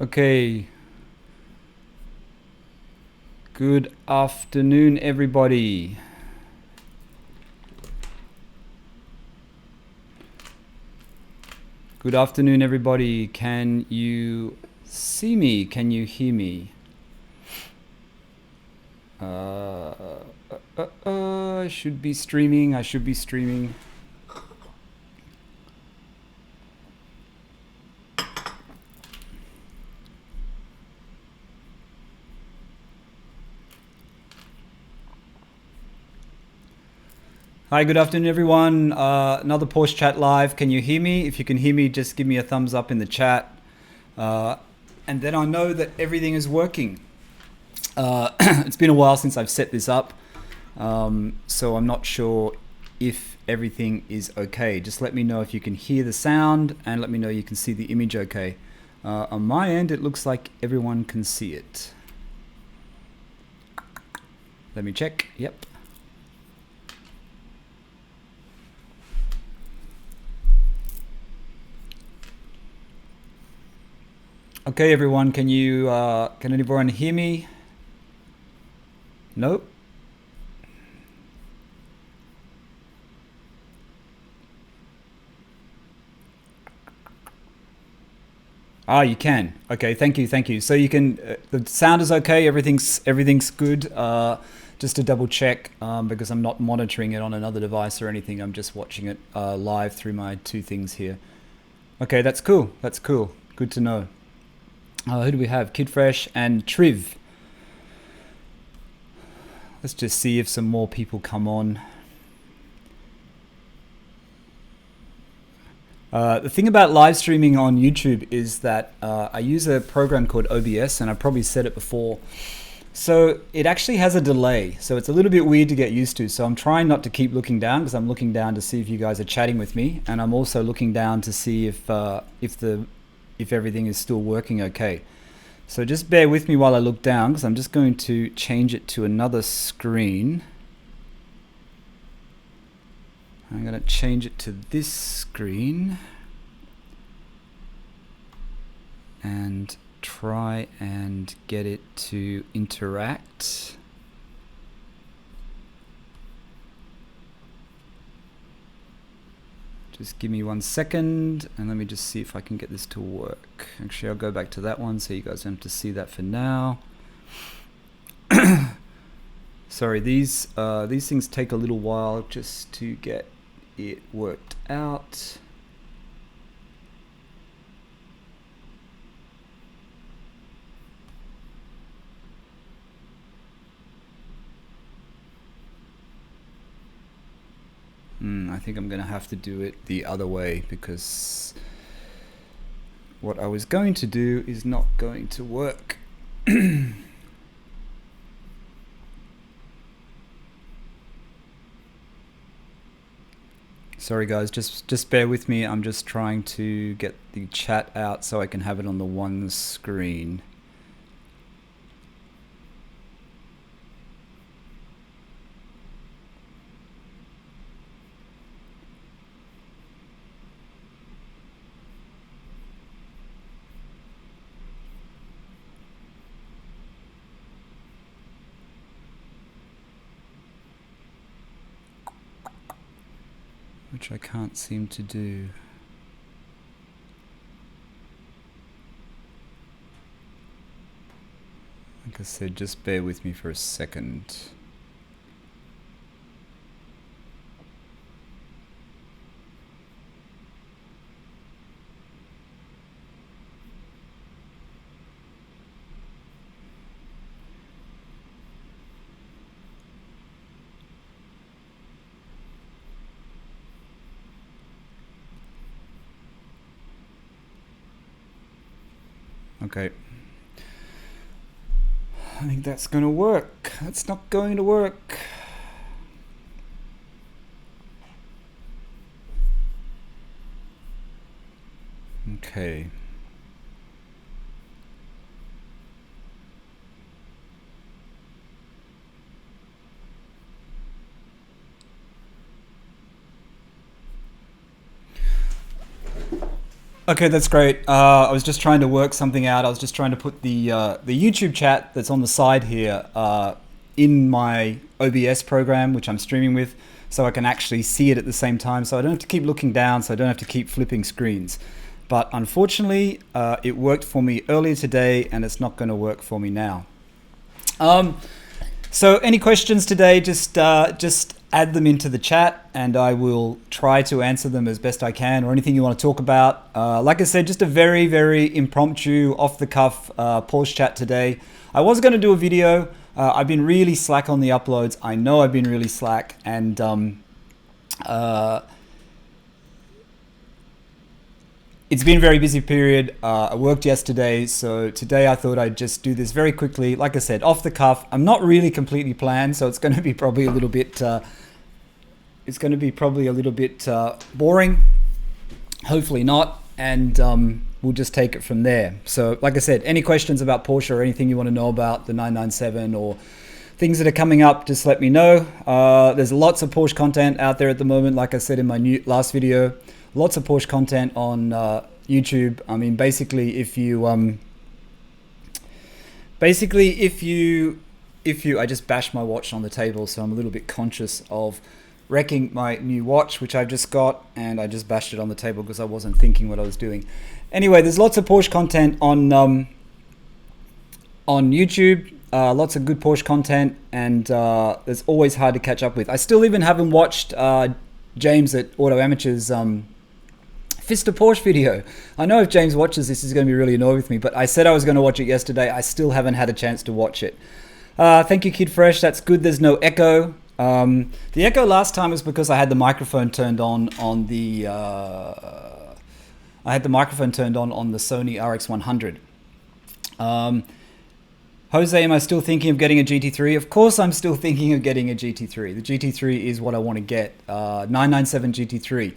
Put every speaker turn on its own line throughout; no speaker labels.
Okay. Good afternoon, everybody. Good afternoon, everybody. Can you see me? Can you hear me? I should be streaming. I should be streaming. Hi, good afternoon, everyone. Another Porsche Chat live. Can you hear me? If you can hear me, just give me a thumbs up in the chat. And then I know that everything is working. It's been a while since I've set this up, so I'm not sure if everything is okay. Just let me know if you can hear the sound, and let me know you can see the image okay. On my end, it looks like everyone can see it. Let me check. Yep. Okay, everyone, can anyone hear me? Nope. Ah, you can. Okay, thank you. So you can. The sound is okay. Everything's good. Just to double check, because I'm not monitoring it on another device or anything. I'm just watching it live through my two things here. Okay, that's cool. Good to know. Who do we have? Kid Fresh and Triv. Let's just see if some more people come on. The thing about live streaming on YouTube is that I use a program called OBS, and I've probably said it before. So it actually has a delay, so it's a little bit weird to get used to. So I'm trying not to keep looking down, because I'm looking down to see if you guys are chatting with me, and I'm also looking down to see if everything is still working okay. So just bear with me while I look down, because I'm just going to change it to another screen. I'm going to change it to this screen and try and get it to interact. Just give me 1 second and let me just see if I can get this to work. Actually, I'll go back to that one so you guys don't have to see that for now. Sorry, these things take a little while just to get it worked out. I think I'm going to have to do it the other way, because what I was going to do is not going to work. Sorry guys, just bear with me. I'm just trying to get the chat out so I can have it on the one screen. Which I can't seem to do. Like I said, just bear with me for a second. Okay. I think that's going to work. That's not going to work. Okay. Okay, that's great. I was just trying to work something out. I was just trying to put the YouTube chat that's on the side here in my OBS program, which I'm streaming with, so I can actually see it at the same time. So I don't have to keep looking down. So I don't have to keep flipping screens. But unfortunately, it worked for me earlier today, and it's not going to work for me now. So any questions today? Just add them into the chat and I will try to answer them as best I can, or anything you want to talk about. Like I said, just a very, very impromptu, off the cuff Porsche chat today. I was going to do a video. I've been really slack on the uploads. I know I've been really slack, and it's been a very busy period. I worked yesterday, so today I thought I'd just do this very quickly. Like I said, off the cuff. I'm not really completely planned, so it's going to be probably a little bit. Boring. Hopefully not, and we'll just take it from there. So, like I said, any questions about Porsche or anything you want to know about the 997 or things that are coming up, just let me know. There's lots of Porsche content out there at the moment. Like I said in my last video, lots of Porsche content on YouTube. I mean, basically, if you, I just bashed my watch on the table, so I'm a little bit conscious of wrecking my new watch, which I've just got, and I just bashed it on the table because I wasn't thinking what I was doing. Anyway, there's lots of Porsche content on YouTube. Lots of good Porsche content, and it's always hard to catch up with. I still even haven't watched James at Auto Amateur's Fist of Porsche video. I know if James watches this, he's going to be really annoyed with me, but I said I was going to watch it yesterday. I still haven't had a chance to watch it. Thank you, Kid Fresh. That's good. There's no echo. The echo last time was because I had the microphone turned on the Sony RX100. Jose, am I still thinking of getting a GT3? Of course I'm still thinking of getting a GT3. The GT3 is what I want to get. 997 GT3.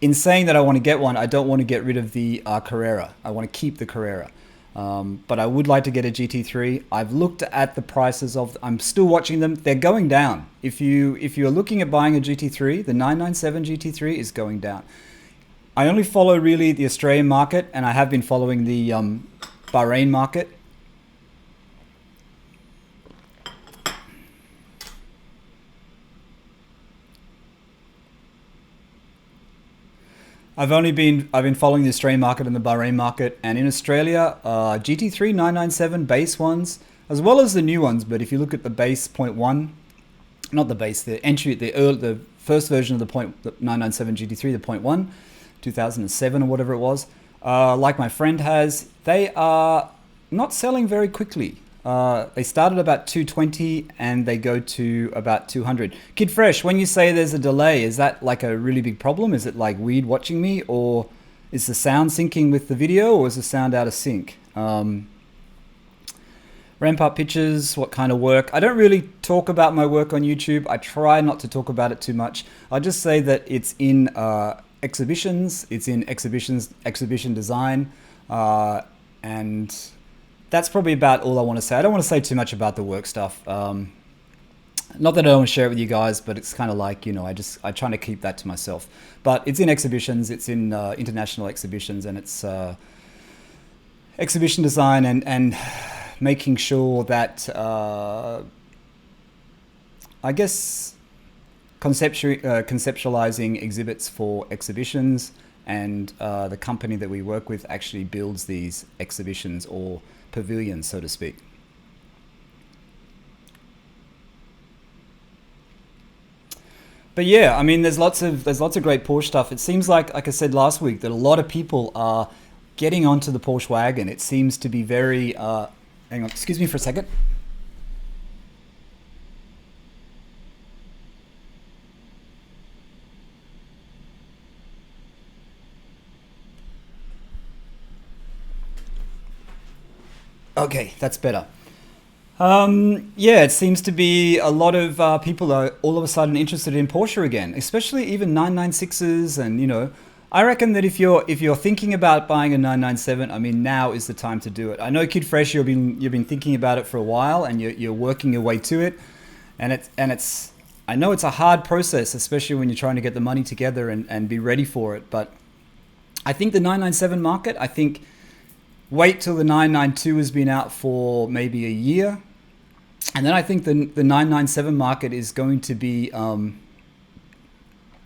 In saying that I want to get one, I don't want to get rid of the Carrera. I want to keep the Carrera. But I would like to get a GT3. I've looked at the prices of, I'm still watching them. They're going down. If you're looking at buying a GT3, the 997 GT3 is going down. I only follow really the Australian market, and I have been following the Bahrain market. I've been following the Australian market and the Bahrain market, and in Australia, GT3 997 base ones, as well as the new ones. But if you look at the base 0.1, not the base, the entry, the first version of the 997 GT3, the 0.1, 2007 or whatever it was, like my friend has, they are not selling very quickly. They start at about 220 and they go to about 200. Kid Fresh, when you say there's a delay, is that like a really big problem? Is it like weird watching me, or is the sound syncing with the video, or is the sound out of sync? Ramp up pictures, what kind of work? I don't really talk about my work on YouTube. I try not to talk about it too much. I'll just say that it's in exhibitions, exhibition design, and that's probably about all I want to say. I don't want to say too much about the work stuff. Not that I don't want to share it with you guys, but it's kind of like, I try to keep that to myself. But it's in exhibitions, it's in international exhibitions, and it's exhibition design and making sure that, I guess, conceptualizing exhibits for exhibitions, and the company that we work with actually builds these exhibitions or pavilions, so to speak. But yeah, I mean, there's lots of great Porsche stuff. It seems like I said last week, that a lot of people are getting onto the Porsche wagon. It seems to be very. Hang on, excuse me for a second. Okay, that's better. Yeah, it seems to be a lot of people are all of a sudden interested in Porsche again, especially even 996s, and I reckon that if you're thinking about buying a 997, I mean, now is the time to do it. I know, Kid Fresh, you've been thinking about it for a while, and you're working your way to it, and it's I know it's a hard process, especially when you're trying to get the money together and be ready for it, but I think the 997 market, I think wait till the 992 has been out for maybe a year. And then I think the 997 market is going to be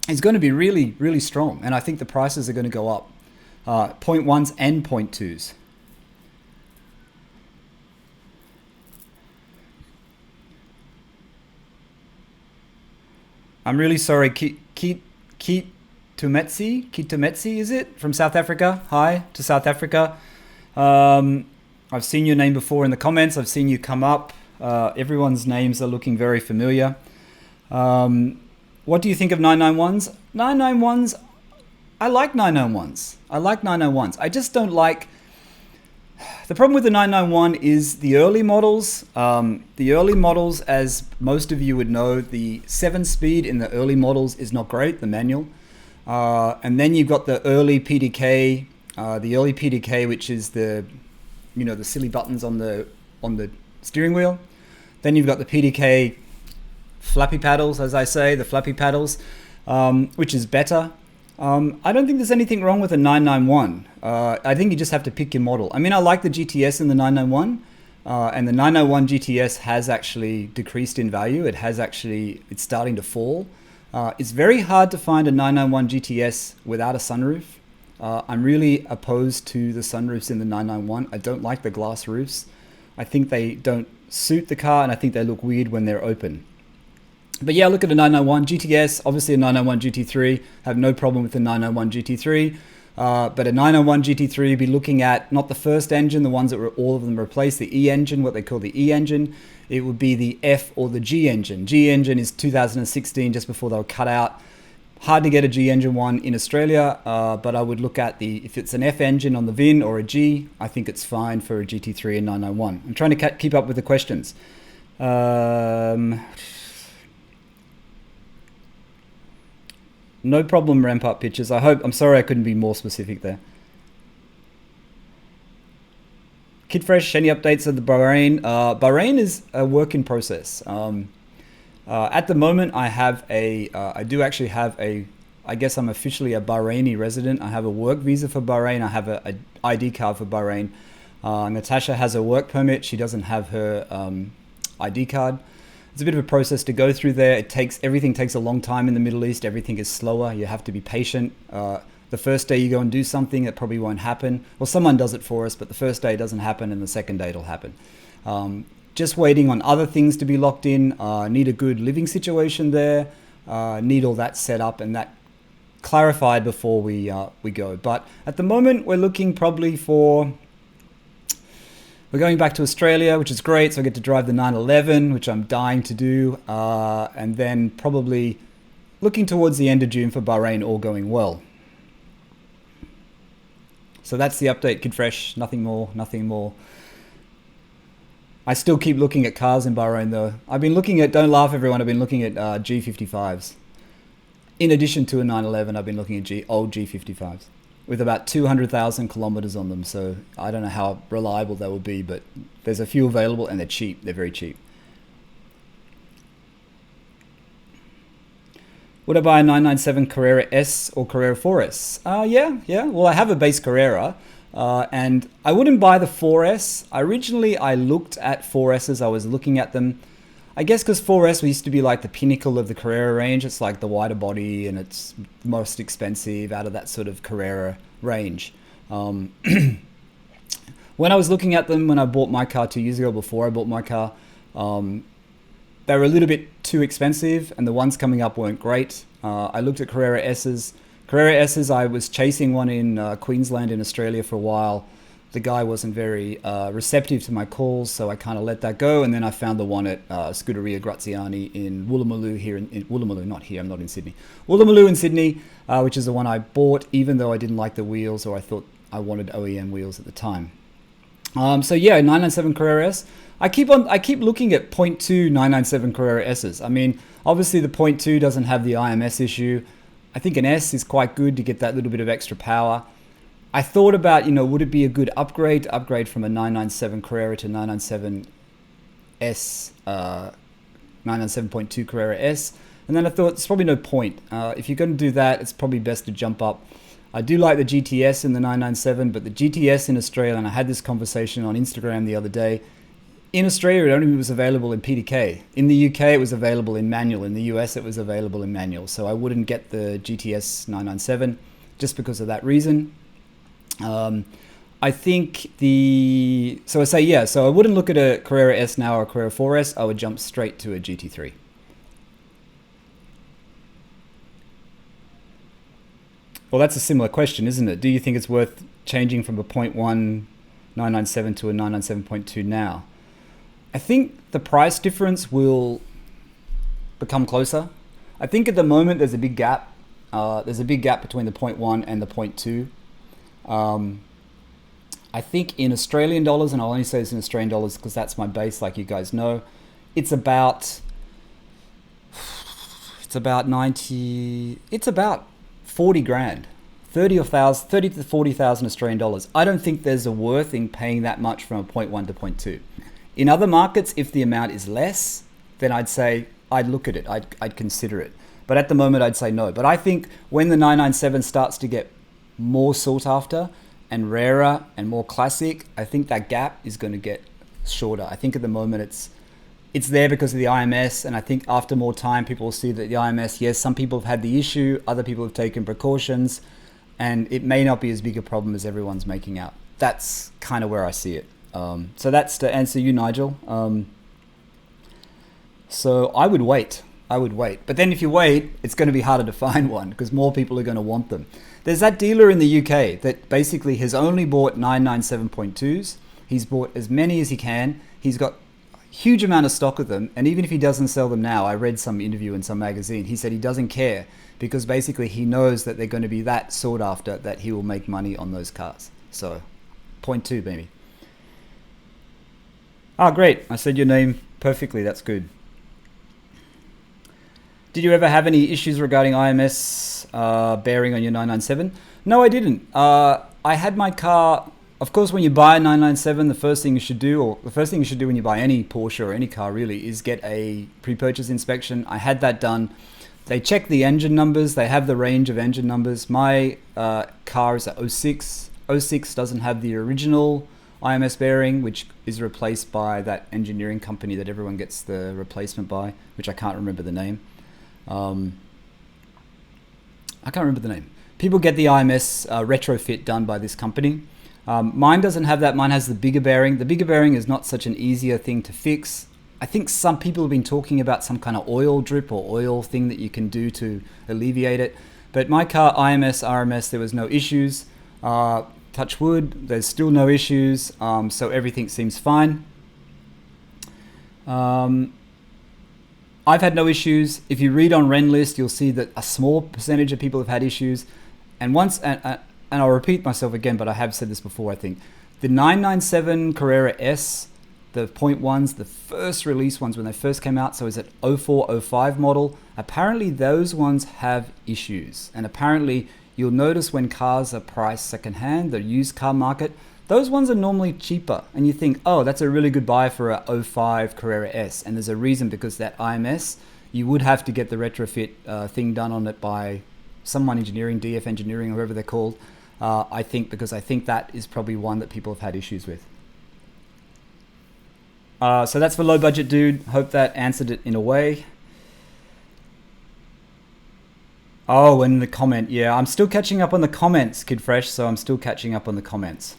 really, really strong. And I think the prices are going to go up, 0.1s and 0.2s. I'm really sorry, Kitumetsi, is it? From South Africa. Hi to South Africa. I've seen your name before in the comments. I've seen you come up. Everyone's names are looking very familiar. What do you think of 991s? 991s, I like 991s. I just don't like... The problem with the 991 is the early models. The early models, as most of you would know, the 7-speed in the early models is not great, the manual. And then you've got the early PDK, which is the silly buttons on the steering wheel. Then you've got the PDK flappy paddles, as I say, the flappy paddles, which is better. I don't think there's anything wrong with a 991. I think you just have to pick your model. I mean, I like the GTS in the 991, and the 991 GTS has actually decreased in value. It's starting to fall. It's very hard to find a 991 GTS without a sunroof. I'm really opposed to the sunroofs in the 991. I don't like the glass roofs. I think they don't suit the car, and I think they look weird when they're open. But yeah, look at a 991 GTS, obviously a 991 GT3, have no problem with the 991 GT3. But a 991 GT3, be looking at not the first engine, the ones that were all of them replaced, the E engine, what they call the E engine. It would be the F or the G engine. G engine is 2016, just before they were cut out. Hard to get a G engine one in Australia, but I would look at if it's an F engine on the VIN or a G, I think it's fine for a GT3 and 991. I'm trying to keep up with the questions. No problem, ramp up pictures. I'm sorry I couldn't be more specific there. Kid Fresh, any updates of the Bahrain? Bahrain is a work in process. At the moment, I do actually have I guess I'm officially a Bahraini resident. I have a work visa for Bahrain. I have a ID card for Bahrain. Natasha has a work permit. She doesn't have her ID card. It's a bit of a process to go through there. Everything takes a long time in the Middle East. Everything is slower. You have to be patient. The first day you go and do something, it probably won't happen. Well, someone does it for us, but the first day it doesn't happen, and the second day it'll happen. Just waiting on other things to be locked in. Need a good living situation there. Need all that set up and that clarified before we go. But at the moment, we're looking probably for... We're going back to Australia, which is great. So I get to drive the 911, which I'm dying to do. And then probably looking towards the end of June for Bahrain, all going well. So that's the update, Kid Fresh. Nothing more. I still keep looking at cars in Bahrain, though. I've been looking at, don't laugh everyone, I've been looking at G55s. In addition to a 911, I've been looking at old G55s. With about 200,000 kilometers on them. So I don't know how reliable they will be, but there's a few available and they're cheap. They're very cheap. Would I buy a 997 Carrera S or Carrera 4S? Yeah. Well, I have a base Carrera and I wouldn't buy the 4S. Originally, I looked at 4Ss. I was looking at them. I guess because 4S used to be like the pinnacle of the Carrera range. It's like the wider body and it's most expensive out of that sort of Carrera range. When I was looking at them, when I bought my car 2 years ago, before I bought my car, they were a little bit too expensive and the ones coming up weren't great. I looked at Carrera S's. I was chasing one in Queensland in Australia for a while. The guy wasn't very receptive to my calls, so I kind of let that go. And then I found the one at Scuderia Graziani in Woolloomooloo here in Woolloomooloo, not here, I'm not in Sydney. Woolloomooloo in Sydney, which is the one I bought, even though I didn't like the wheels or I thought I wanted OEM wheels at the time. So yeah, 997 Carrera S. I keep looking at 0.2 997 Carrera S's. I mean, obviously the 0.2 doesn't have the IMS issue. I think an S is quite good to get that little bit of extra power. I thought about, would it be a good upgrade from a 997 Carrera to 997 S, 997.2 Carrera S. And then I thought there's probably no point. If you're going to do that, it's probably best to jump up I do like the GTS in the 997, but the GTS in Australia, and I had this conversation on Instagram the other day, in Australia it only was available in PDK. In the UK it was available in manual. In the US it was available in manual. So I wouldn't get the GTS 997 just because of that reason. I think so I say, yeah, so I wouldn't look at a Carrera S now or a Carrera 4S. I would jump straight to a GT3. Well, that's a similar question, isn't it? Do you think it's worth changing from a 0.1 997 to a 997.2 now? I think the price difference will become closer. I think at the moment there's a big gap. There's a big gap between the 0.1 and the 0.2. I think in Australian dollars, and I'll only say this in Australian dollars because that's my base, like you guys know, it's about 40 grand, 30 to 40,000 Australian dollars. I don't think there's a worth in paying that much from a 0.1 to 0.2. In other markets, if the amount is less, then I'd say I'd look at it, I'd consider it. But at the moment, I'd say no. But I think when the 997 starts to get more sought after and rarer and more classic, I think that gap is going to get shorter. I think at the moment it's there because of the IMS, and I think after more time people will see that the IMS, yes, some people have had the issue, other people have taken precautions, and it may not be as big a problem as everyone's making out. That's kind of where I see it. So that's to answer you, Nigel. So I would wait. But then if you wait, it's going to be harder to find one because more people are going to want them. There's that dealer in the UK that basically has only bought 997.2s. He's bought as many as he can. He's got a huge amount of stock of them. And even if he doesn't sell them now, I read some interview in some magazine, he said he doesn't care because basically he knows that they're going to be that sought after that he will make money on those cars. So 0.2, baby. Oh, great. I said your name perfectly. That's good. Did you ever have any issues regarding IMS bearing on your 997? No, I didn't. I had my car, of course, when you buy a 997, the first thing you should do when you buy any Porsche or any car really, is get a pre-purchase inspection. I had that done. They check the engine numbers. They have the range of engine numbers. My car is a 06. 06 doesn't have the original IMS bearing, which is replaced by that engineering company that everyone gets the replacement by, which I can't remember the name. I can't remember the name. People get the IMS retrofit done by this company. Mine doesn't have that. Mine has the bigger bearing. The bigger bearing is not such an easier thing to fix. I think some people have been talking about some kind of oil drip or oil thing that you can do to alleviate it. But my car, IMS, RMS, there was no issues. Touch wood, there's still no issues. So everything seems fine. I've had no issues. If you read on Renlist, you'll see that a small percentage of people have had issues. And I'll repeat myself again, but I have said this before, I think. The 997 Carrera S, the 0.1s, the first release ones when they first came out, so is it 04, 05 model, apparently those ones have issues. And apparently you'll notice when cars are priced secondhand, the used car market, those ones are normally cheaper, and you think, oh, that's a really good buy for a 05 Carrera S. And there's a reason, because that IMS, you would have to get the retrofit thing done on it by someone engineering, DF engineering, whoever they're called. I think that is probably one that people have had issues with. So that's for low budget dude. Hope that answered it in a way. Oh, and the comment. Yeah, I'm still catching up on the comments, Kid Fresh. So I'm still catching up on the comments.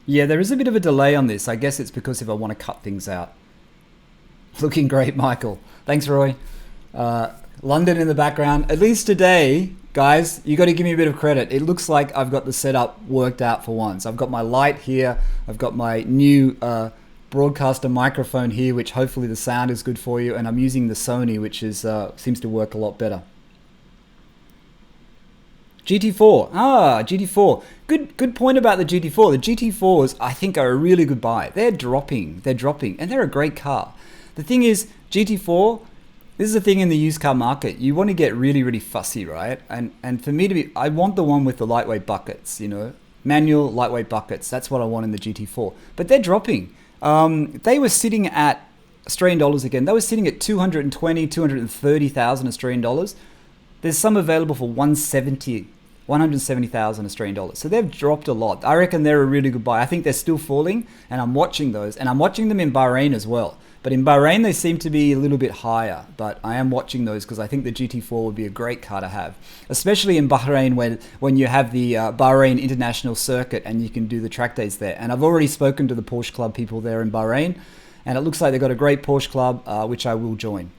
Yeah, there is a bit of a delay on this. I guess it's because if I want to cut things out. Looking great, Michael. Thanks, Roy. London in the background. At least today, guys, you got to give me a bit of credit. It looks like I've got the setup worked out for once. I've got my light here. I've got my new broadcaster microphone here, which hopefully the sound is good for you. And I'm using the Sony, which is seems to work a lot better. GT4. GT4. Good point about the GT4. The GT4s, I think, are a really good buy. They're dropping, and they're a great car. The thing is, GT4, this is the thing in the used car market. You want to get really, really fussy, right? And for me I want the one with the lightweight buckets, manual lightweight buckets. That's what I want in the GT4. But they're dropping. They were sitting at Australian dollars again. They were sitting at 220, 230,000 Australian dollars. There's some available for 170,000 Australian dollars. So they've dropped a lot. I reckon they're a really good buy. I think they're still falling, and I'm watching those, and I'm watching them in Bahrain as well. But in Bahrain, they seem to be a little bit higher. But I am watching those because I think the GT4 would be a great car to have, especially in Bahrain when you have the Bahrain International Circuit and you can do the track days there. And I've already spoken to the Porsche Club people there in Bahrain, and it looks like they've got a great Porsche Club, which I will join.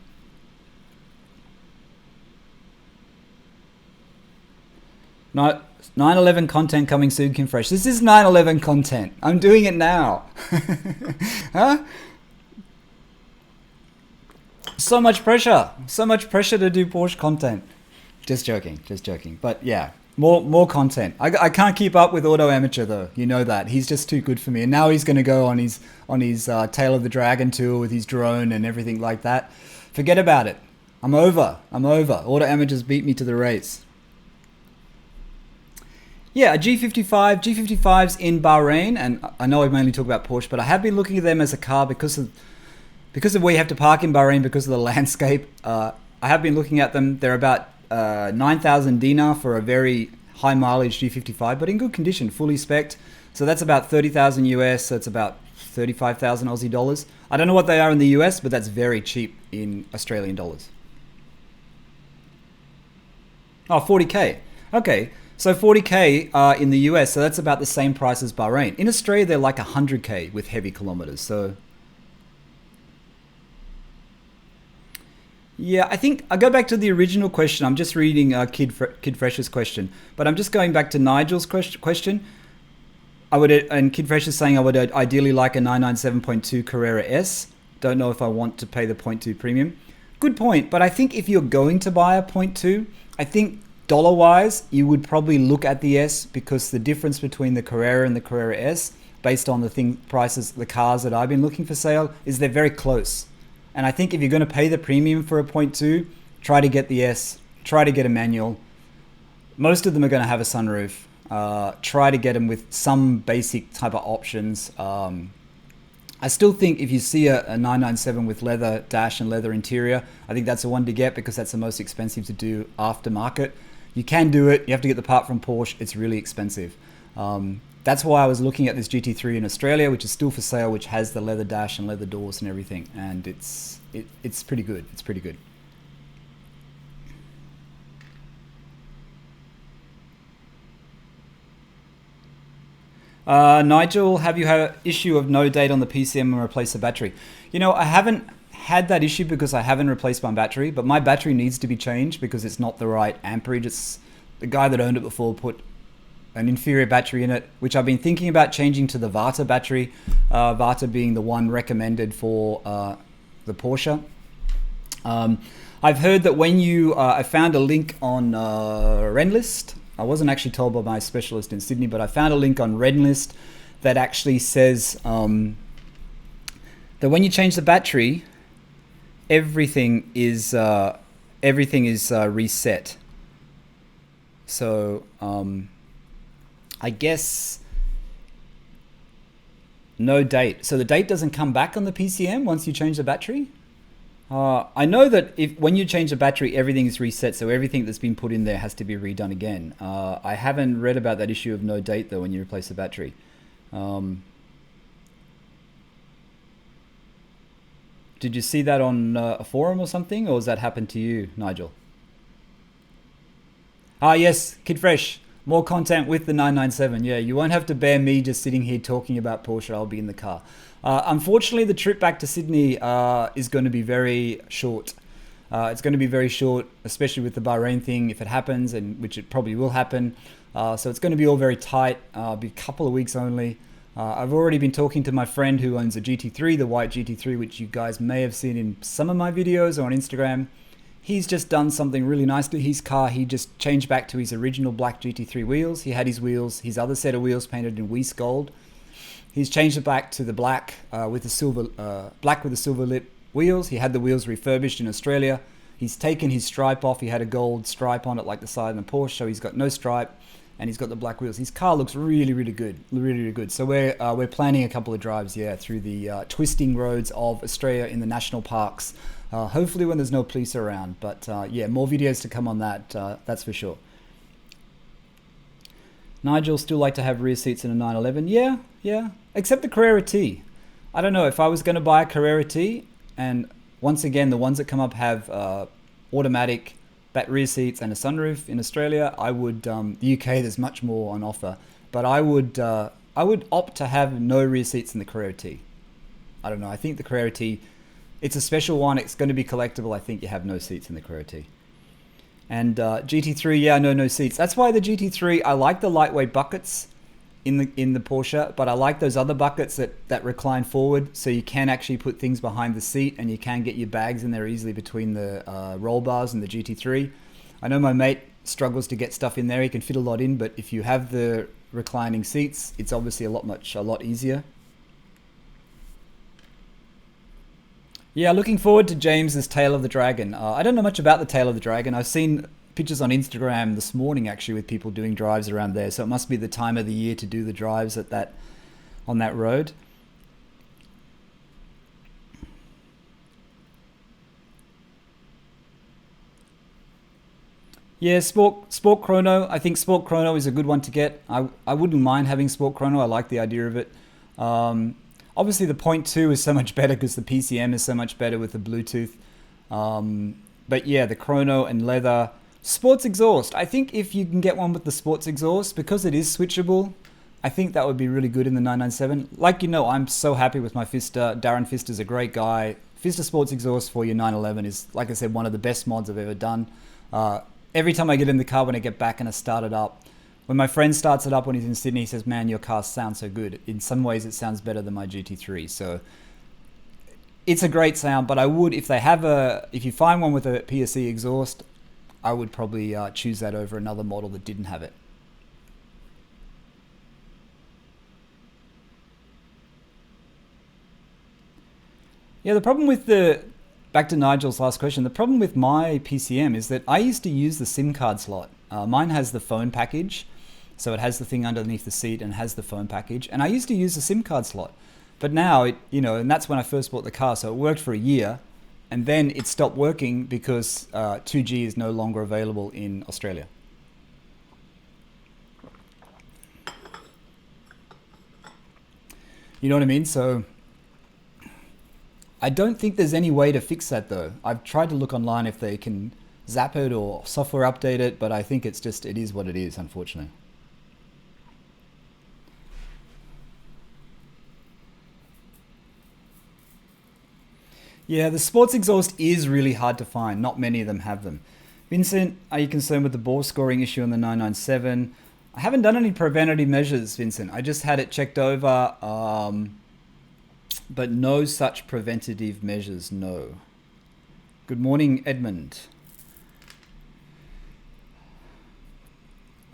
Not 911 content coming soon, Kim Fresh. This is 911 content. I'm doing it now. Huh? So much pressure to do Porsche content. Just joking. But yeah, more content. I can't keep up with Auto Amateur though. You know that. He's just too good for me. And now he's going to go on his Tail of the Dragon tour with his drone and everything like that. Forget about it. I'm over. Auto Amateurs beat me to the race. Yeah, a G55's in Bahrain, and I know I mainly talk about Porsche, but I have been looking at them as a car because of where you have to park in Bahrain because of the landscape. I have been looking at them. They're about 9,000 dinar for a very high mileage G55, but in good condition, fully spec'd. So that's about 30,000 US. So it's about 35,000 Aussie dollars. I don't know what they are in the US, but that's very cheap in Australian dollars. Oh, 40K. Okay. So 40K in the US, so that's about the same price as Bahrain. In Australia, they're like 100K with heavy kilometers. So yeah, I think I go back to the original question. I'm just reading Kid Fresh's question, but I'm just going back to Nigel's question. And Kid Fresh is saying I would ideally like a 997.2 Carrera S. Don't know if I want to pay the 0.2 premium. Good point, but I think if you're going to buy a 0.2, I think dollar-wise, you would probably look at the S because the difference between the Carrera and the Carrera S, based on the cars that I've been looking for sale, is they're very close. And I think if you're going to pay the premium for a 0.2, try to get the S, try to get a manual. Most of them are going to have a sunroof. Try to get them with some basic type of options. I still think if you see a 997 with leather dash and leather interior, I think that's the one to get because that's the most expensive to do aftermarket. You can do it. You have to get the part from Porsche. It's really expensive. That's why I was looking at this GT3 in Australia, which is still for sale, which has the leather dash and leather doors and everything. And it's pretty good. It's pretty good. Nigel, have you had an issue of no date on the PCM and replace the battery? You know, I haven't had that issue because I haven't replaced my battery, but my battery needs to be changed because it's not the right amperage. It's the guy that owned it before put an inferior battery in it, which I've been thinking about changing to the Varta battery, Varta being the one recommended for the Porsche. I've heard that when I found a link on Renlist. I wasn't actually told by my specialist in Sydney, but I found a link on Renlist that actually says that when you change the battery, everything is reset. So I guess no date. So the date doesn't come back on the PCM once you change the battery? I know that when you change the battery, everything is reset, so everything that's been put in there has to be redone again. I haven't read about that issue of no date, though, when you replace the battery. Did you see that on a forum or something, or has that happened to you, Nigel? Yes, Kid Fresh. More content with the 997. Yeah, you won't have to bear me just sitting here talking about Porsche. I'll be in the car. Unfortunately, the trip back to Sydney is going to be very short. It's going to be very short, especially with the Bahrain thing, if it happens, and which it probably will happen. So it's going to be all very tight. Be a couple of weeks only. I've already been talking to my friend who owns a GT3, the white GT3, which you guys may have seen in some of my videos or on Instagram. He's just done something really nice to his car. He just changed back to his original black GT3 wheels. He had his other set of wheels painted in Weiss gold. He's changed it back to the black with the silver lip wheels. He had the wheels refurbished in Australia. He's taken his stripe off. He had a gold stripe on it like the side of the Porsche, so he's got no stripe. and he's got the black wheels. His car looks really, really good, really, really good. So we're planning a couple of drives, through the twisting roads of Australia in the national parks. Hopefully when there's no police around. But more videos to come on that. That's for sure. Nigel still like to have rear seats in a 911. Yeah. Except the Carrera T. I don't know if I was going to buy a Carrera T, and once again the ones that come up have automatic back rear seats and a sunroof in Australia. I would the UK there's much more on offer, but I would opt to have no rear seats in the Carrera T. I don't know. I think the Carrera T, it's a special one. It's going to be collectible. I think you have no seats in the Carrera T. And GT3, no seats. That's why the GT3, I like the lightweight buckets in the Porsche, but I like those other buckets that recline forward, so you can actually put things behind the seat and you can get your bags in there easily between the roll bars and the GT3. I know my mate struggles to get stuff in there. He can fit a lot in, but if you have the reclining seats, it's obviously a lot easier. Yeah, looking forward to James's Tail of the Dragon. I don't know much about the Tail of the Dragon. I've seen pictures on Instagram this morning actually with people doing drives around there, so it must be the time of the year to do the drives on that road. Yeah, Sport Chrono. I think Sport Chrono is a good one to get. I wouldn't mind having Sport Chrono. I like the idea of it. Obviously the 0.2 is so much better because the PCM is so much better with the Bluetooth. But yeah, the Chrono and leather. Sports exhaust. I think if you can get one with the sports exhaust, because it is switchable, I think that would be really good in the 997. Like, I'm so happy with my Fister. Darren Fister's a great guy. Fister sports exhaust for your 911 is, like I said, one of the best mods I've ever done. Every time I get in the car when I get back and I start it up, when my friend starts it up when he's in Sydney, he says, "Man, your car sounds so good." In some ways, it sounds better than my GT3. So it's a great sound, but I would, if you find one with a PSE exhaust, I would probably choose that over another model that didn't have it. Yeah, the problem with back to Nigel's last question, the problem with my PCM is that I used to use the SIM card slot. Mine has the phone package, so it has the thing underneath the seat and has the phone package. And I used to use the SIM card slot, but now and that's when I first bought the car. So it worked for a year, and then it stopped working because 2G is no longer available in Australia. You know what I mean? So I don't think there's any way to fix that though. I've tried to look online if they can zap it or software update it, but I think it is what it is, unfortunately. Yeah, the sports exhaust is really hard to find. Not many of them have them. Vincent, are you concerned with the bore scoring issue on the 997? I haven't done any preventative measures, Vincent. I just had it checked over, but no such preventative measures, no. Good morning, Edmund.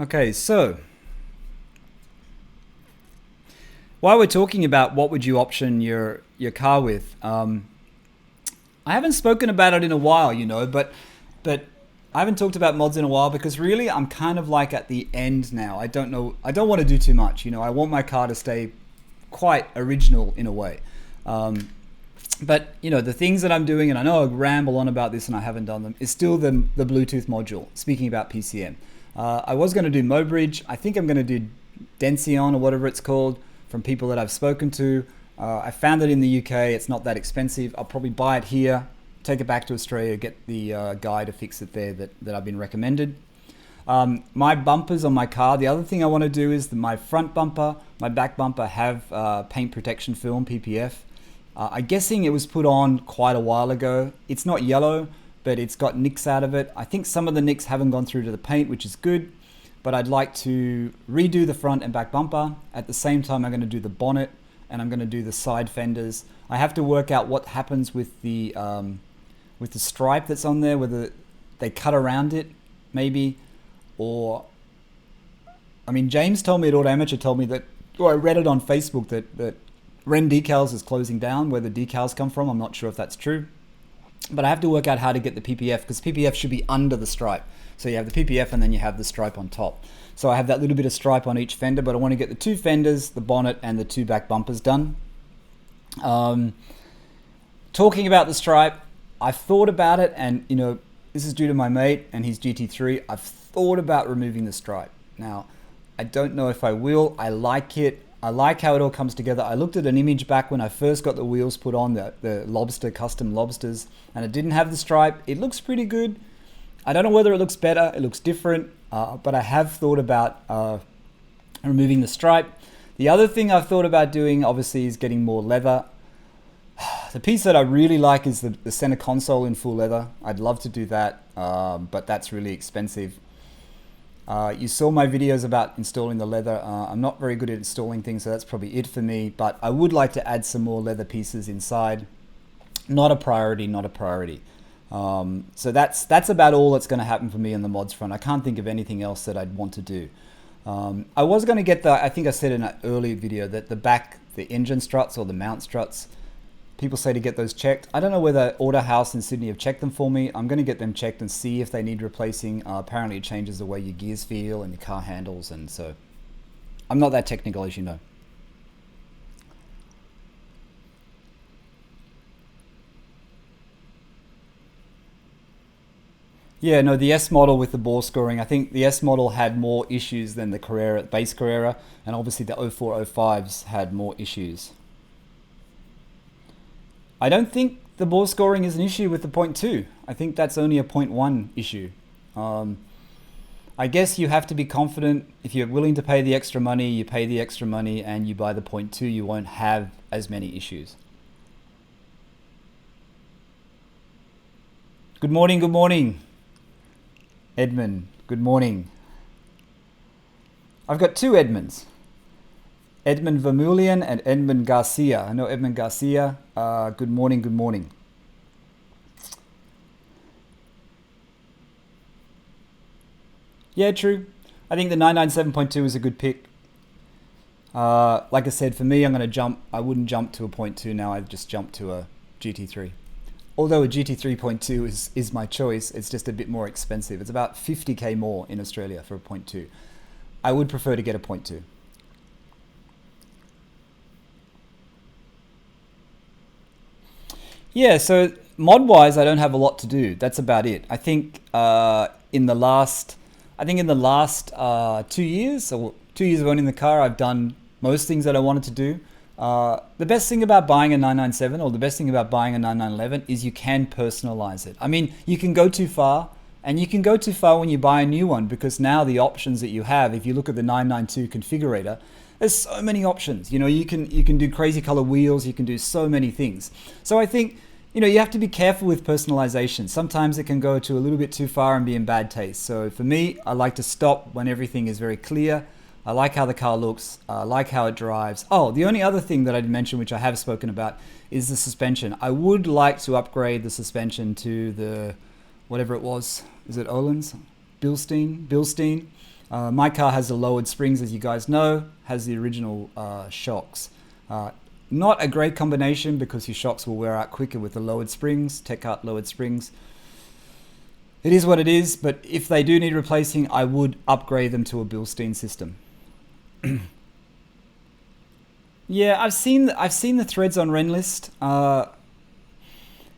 Okay, so while we're talking about what would you option your car with, I haven't spoken about it in a while, but I haven't talked about mods in a while because really I'm kind of like at the end now. I don't want to do too much. I want my car to stay quite original in a way. But the things that I'm doing, and I know I ramble on about this and I haven't done them, is still the Bluetooth module. Speaking about PCM, I was going to do Mobridge. I think I'm going to do Dension or whatever it's called from people that I've spoken to. I found it in the UK. It's not that expensive. I'll probably buy it here, take it back to Australia, get the guy to fix it there that I've been recommended. My bumpers on my car, the other thing I want to do is my front bumper, my back bumper have paint protection film, PPF. I'm guessing it was put on quite a while ago. It's not yellow, but it's got nicks out of it. I think some of the nicks haven't gone through to the paint, which is good, but I'd like to redo the front and back bumper. At the same time, I'm going to do the bonnet and I'm going to do the side fenders. I have to work out what happens with the stripe that's on there, whether they cut around it, maybe, or James told me at Auto Amateur I read it on Facebook that Ren Decals is closing down. Where the decals come from, I'm not sure if that's true. but I have to work out how to get the PPF, because PPF should be under the stripe. So you have the PPF and then you have the stripe on top. So I have that little bit of stripe on each fender, but I want to get the 2 fenders, the bonnet, and the 2 back bumpers done. Talking about the stripe, I've thought about it, and you know, this is due to my mate and his GT3. I've thought about removing the stripe. Now, I don't know if I will. I like it. I like how it all comes together. I looked at an image back when I first got the wheels put on, the Lobster custom Lobsters, and it didn't have the stripe. It looks pretty good. I don't know whether it looks better, it looks different, but I have thought about removing the stripe. The other thing I've thought about doing, obviously, is getting more leather. The piece that I really like is the center console in full leather. I'd love to do that, but that's really expensive. You saw my videos about installing the leather. I'm not very good at installing things, so that's probably it for me, but I would like to add some more leather pieces inside. Not a priority, not a priority. So that's about all that's going to happen for me on the mods front. I can't think of anything else that I'd want to do. I was going to get I think I said in an earlier video that the engine struts or the mount struts, people say to get those checked. I don't know whether Auto House in Sydney have checked them for me. I'm going to get them checked and see if they need replacing. Apparently it changes the way your gears feel and your car handles, and so I'm not that technical, as you know. Yeah, no, the S model with the ball scoring, I think the S model had more issues than the Carrera, base Carrera, and obviously the 0405s had more issues. I don't think the ball scoring is an issue with the point 2. I think that's only a point 1 issue. I guess you have to be confident. If you're willing to pay the extra money, you pay the extra money and you buy the point 2, you won't have as many issues. Good morning, Edmund. Good morning. I've got 2 Edmunds. Edmund Vermeulen and Edmund Garcia. I know Edmund Garcia. Good morning. Yeah, true. I think the 997.2 is a good pick. Like I said, for me, I wouldn't jump to a point 2 now. I'd just jump to a GT3. Although a GT3.2 is my choice, it's just a bit more expensive. It's about 50k more in Australia for a point 2. I would prefer to get a point 2. Yeah, so mod-wise, I don't have a lot to do. That's about it. I think in the last 2 years, or 2 years of owning the car, I've done most things that I wanted to do. The best thing about buying a 997 or the best thing about buying a 9911 is you can personalize it. I mean, you can go too far, and you can go too far when you buy a new one, because now the options that you have, if you look at the 992 configurator, there's so many options. You know, you can do crazy color wheels, you can do so many things. So I think, you know, you have to be careful with personalization. Sometimes it can go to a little bit too far and be in bad taste. So for me, I like to stop when everything is very clear. I like how the car looks. I like how it drives. Oh, the only other thing that I'd mention, which I have spoken about, is the suspension. I would like to upgrade the suspension to the, whatever it was. Is it Öhlins? Bilstein. My car has the lowered springs, as you guys know, has the original shocks. Not a great combination because your shocks will wear out quicker with the lowered springs, Tech Art lowered springs. It is what it is, but if they do need replacing, I would upgrade them to a Bilstein system. Yeah, I've seen the threads on Renlist.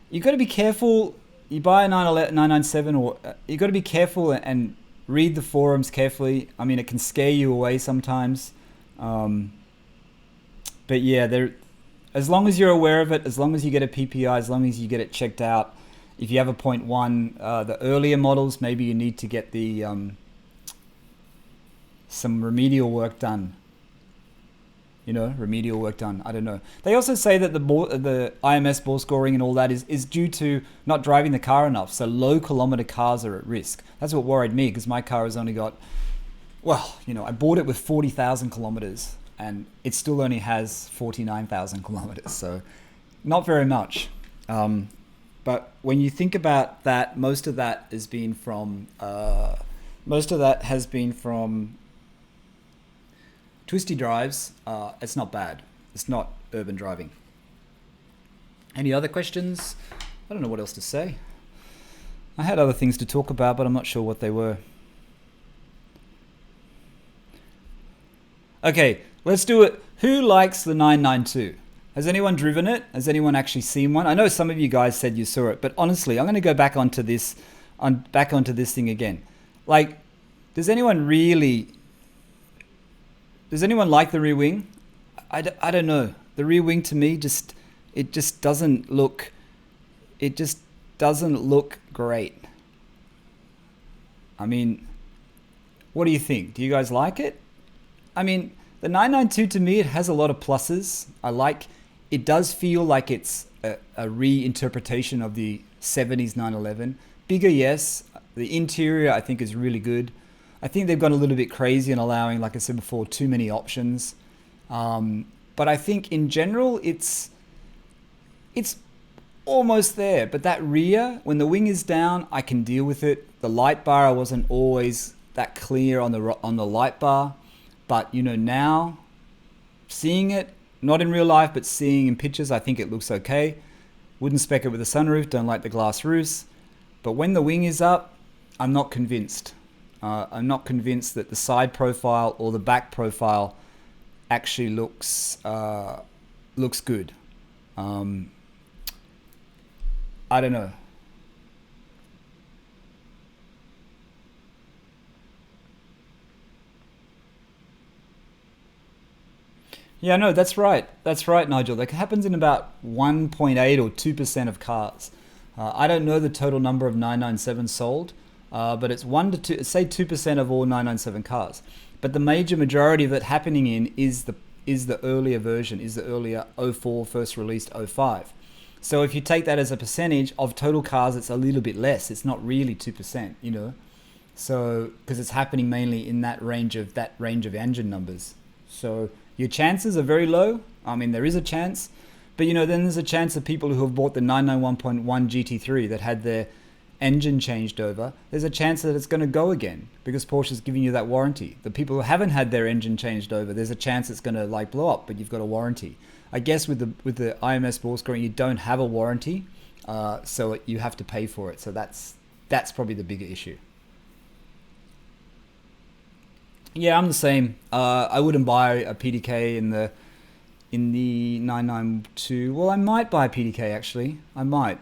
You got to be careful. You buy a 997, or you got to be careful and read the forums carefully. I mean, it can scare you away sometimes. But yeah, as long as you're aware of it, as long as you get a PPI, as long as you get it checked out. If you have a point 1, the earlier models, maybe you need to get the some remedial work done. You know, remedial work done. I don't know. They also say that the IMS ball scoring and all that is due to not driving the car enough. So low kilometer cars are at risk. That's what worried me, because my car has only got, well, you know, I bought it with 40,000 kilometers and it still only has 49,000 kilometers. So not very much. But when you think about that, most of that has been from twisty drives. It's not bad. It's not urban driving. Any other questions? I don't know what else to say. I had other things to talk about, but I'm not sure what they were. Okay, let's do it. Who likes the 992? Has anyone driven it? Has anyone actually seen one? I know some of you guys said you saw it, but honestly, I'm going to go back onto this thing again. Like, does anyone like the rear wing? I don't know. The rear wing to me just doesn't look great. I mean, what do you think? Do you guys like it? I mean, the 992 to me, it has a lot of pluses. It does feel like it's a reinterpretation of the 70s 911. Bigger, yes. The interior, I think, is really good. I think they've gone a little bit crazy in allowing, like I said before, too many options. But I think in general, it's almost there. But that rear, when the wing is down, I can deal with it. The light bar, I wasn't always that clear on the light bar. But, now, seeing it, not in real life, but seeing in pictures, I think it looks okay. Wouldn't spec it with a sunroof, don't like the glass roofs. But when the wing is up, I'm not convinced. I'm not convinced that the side profile or the back profile actually looks good. I don't know. Yeah, no, that's right. That's right, Nigel. That happens in about 1.8 or 2% of cars. I don't know the total number of 997 sold, but it's 1 to 2, say 2% of all 997 cars. But the major majority of it happening is the earlier version, is the earlier '04 first released '05. So if you take that as a percentage of total cars, it's a little bit less. It's not really 2%, So because it's happening mainly in that range of engine numbers. So your chances are very low. I mean, there is a chance, but then there's a chance of people who have bought the 991.1 GT3 that had their engine changed over. There's a chance that it's going to go again because Porsche's giving you that warranty. The people who haven't had their engine changed over, there's a chance it's going to blow up, but you've got a warranty. I guess with the IMS ball scoring, you don't have a warranty, so you have to pay for it. So that's probably the bigger issue. Yeah, I'm the same. I wouldn't buy a PDK in the 992. Well, I might buy a PDK actually. I might.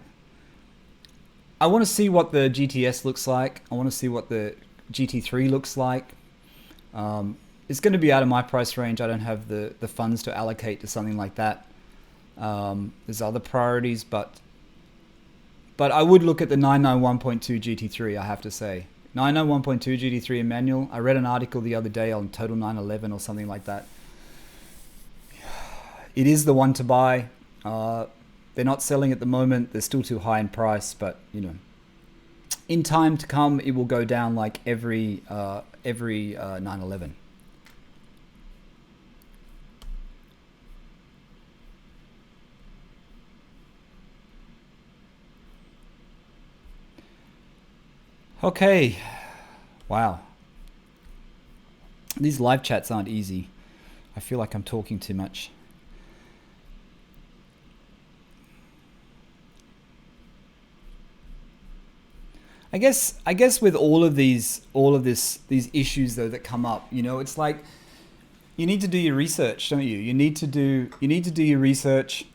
I want to see what the GTS looks like. I want to see what the GT3 looks like. It's going to be out of my price range. I don't have the funds to allocate to something like that. There's other priorities, but I would look at the 991.2 GT3, I have to say. 991.2 GT3 in manual. I read an article the other day on Total 911 or something like that. It is the one to buy. They're not selling at the moment. They're still too high in price, but in time to come, it will go down like every 911. Okay. Wow. These live chats aren't easy. I feel like I'm talking too much. I guess with all of these issues though that come up, it's like you need to do your research, don't you? You need to do your research.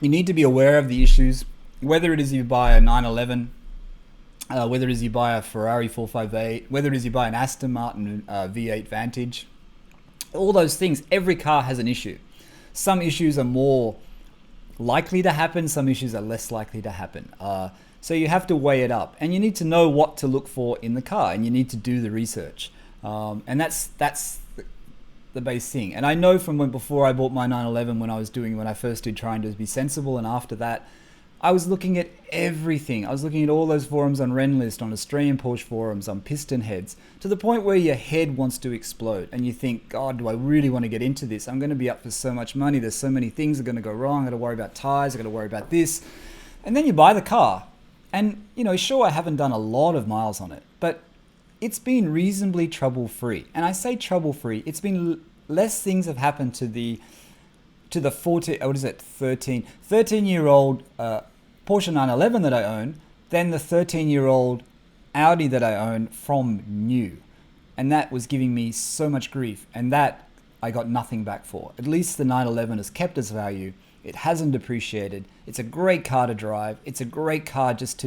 You need to be aware of the issues, whether it is you buy a 911, whether it is you buy a Ferrari 458, whether it is you buy an Aston Martin V8 Vantage, all those things. Every car has an issue. Some issues are more likely to happen, some issues are less likely to happen. So you have to weigh it up, and you need to know what to look for in the car, and you need to do the research. And that's the base thing. And I know from before I bought my 911, when I first did trying to be sensible, and after that, I was looking at everything. I was looking at all those forums on Renlist, on Australian Porsche forums, on piston heads, to the point where your head wants to explode. And you think, God, do I really want to get into this? I'm going to be up for so much money. There's so many things that are going to go wrong. I got to worry about tires. I got to worry about this. And then you buy the car. And, sure, I haven't done a lot of miles on it, but it's been reasonably trouble-free. And I say trouble-free. It's been less things have happened to the to the 13-year-old Porsche 911 that I own, than the 13-year-old Audi that I own from new. And that was giving me so much grief, and that I got nothing back for. At least the 911 has kept its value. It hasn't depreciated. It's a great car to drive. It's a great car just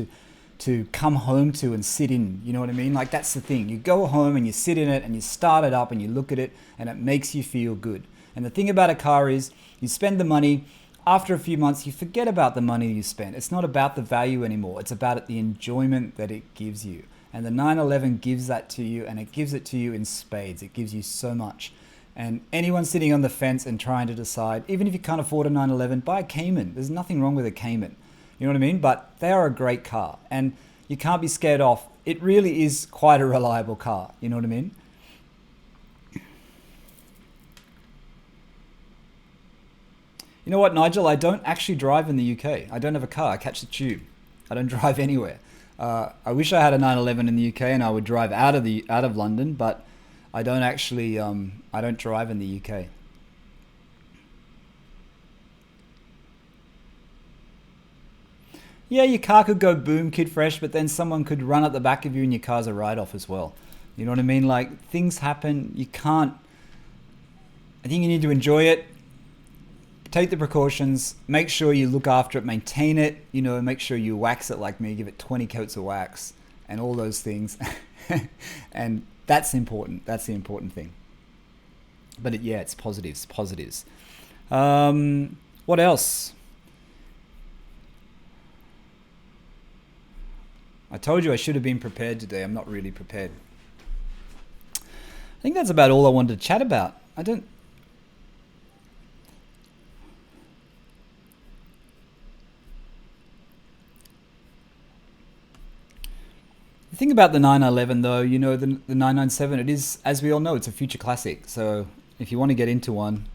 to come home to and sit in. You know what I mean? Like, that's the thing. You go home and you sit in it and you start it up and you look at it and it makes you feel good. And the thing about a car is you spend the money. After a few months, you forget about the money you spent. It's not about the value anymore. It's about the enjoyment that it gives you. And the 911 gives that to you, and it gives it to you in spades. It gives you so much. And anyone sitting on the fence and trying to decide, even if you can't afford a 911, buy a Cayman. There's nothing wrong with a Cayman. You know what I mean? But they are a great car, and you can't be scared off. It really is quite a reliable car. You know what I mean? You know what, Nigel? I don't actually drive in the UK. I don't have a car. I catch the tube. I don't drive anywhere. I wish I had a 911 in the UK and I would drive out of London, but I don't actually. I don't drive in the UK. Yeah, your car could go boom, kid fresh, but then someone could run at the back of you and your car's a write-off as well. You know what I mean? Like, things happen. You can't. I think you need to enjoy it. Take the precautions, make sure you look after it, maintain it, you know, make sure you wax it like me, give it 20 coats of wax and all those things. And that's important. That's the important thing. But it's positives. What else? I told you I should have been prepared today. I'm not really prepared. I think that's about all I wanted to chat about. The thing about the 911 though, you know, the 997, it is, as we all know, it's a future classic. So if you want to get into one,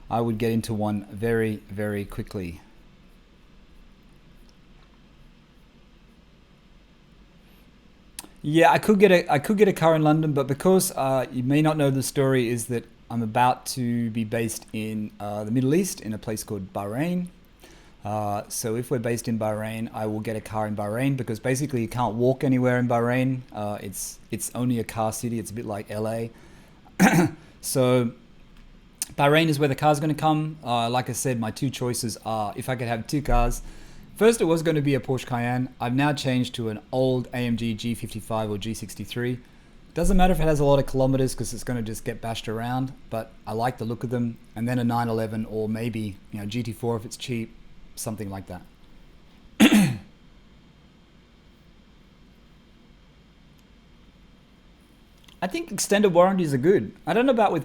I would get into one very, very quickly. Yeah, I could get a car in London, but because you may not know the story, is that I'm about to be based in the Middle East in a place called Bahrain. So if we're based in Bahrain, I will get a car in Bahrain, because basically you can't walk anywhere in Bahrain. It's only a car city. It's a bit like LA. So Bahrain is where the car's going to come. Like I said, my two choices are, if I could have two cars. First, it was going to be a Porsche Cayenne. I've now changed to an old AMG G55 or G63. Doesn't matter if it has a lot of kilometers, because it's going to just get bashed around, but I like the look of them. And then a 911, or maybe, you know, GT4 if it's cheap, something like that. I think extended warranties are good. I don't know about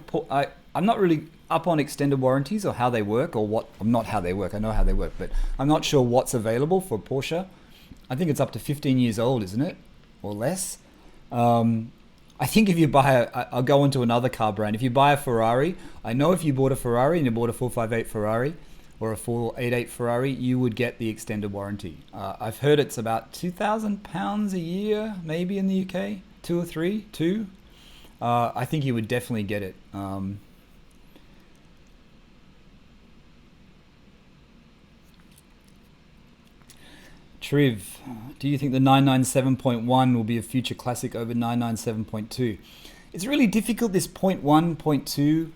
I'm not really up on extended warranties or how they work, or what. I'm not how they work. I know how they work, but I'm not sure what's available for Porsche. I think it's up to 15 years old, isn't it? Or less. I think if you buy I'll go into another car brand. If you buy a Ferrari, I know if you bought a Ferrari and you bought a 458 Ferrari or a 488 Ferrari, you would get the extended warranty. I've heard it's about £2,000 a year, maybe in the UK, two. I think you would definitely get it. Triv, do you think the 997.1 will be a future classic over 997.2? It's really difficult, this point 1, point 2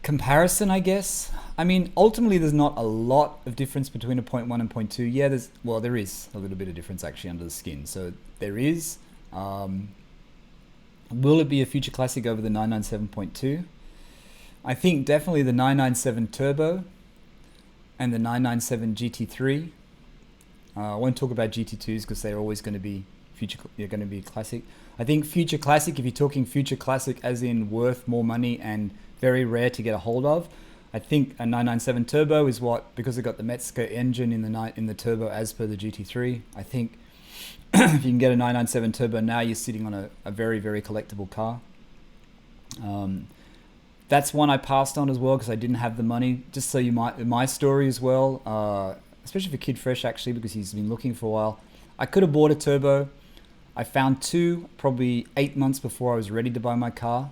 comparison, I guess. I mean, ultimately, there's not a lot of difference between a point 1 and point 2. Yeah, there is a little bit of difference actually under the skin. So there is. Will it be a future classic over the 997.2? I think definitely the 997 Turbo and the 997 GT3. I won't talk about GT2s because they're always going to be classic. I think future classic, if you're talking future classic as in worth more money and very rare to get a hold of, I think a 997 Turbo is because it got the Metzger engine in the Turbo as per the GT3. I think if you can get a 997 Turbo now, you're sitting on a very, very collectible car. That's one I passed on as well because I didn't have the money. Just so my story as well, especially for Kid Fresh actually, because he's been looking for a while. I could have bought a Turbo. I found two probably 8 months before I was ready to buy my car.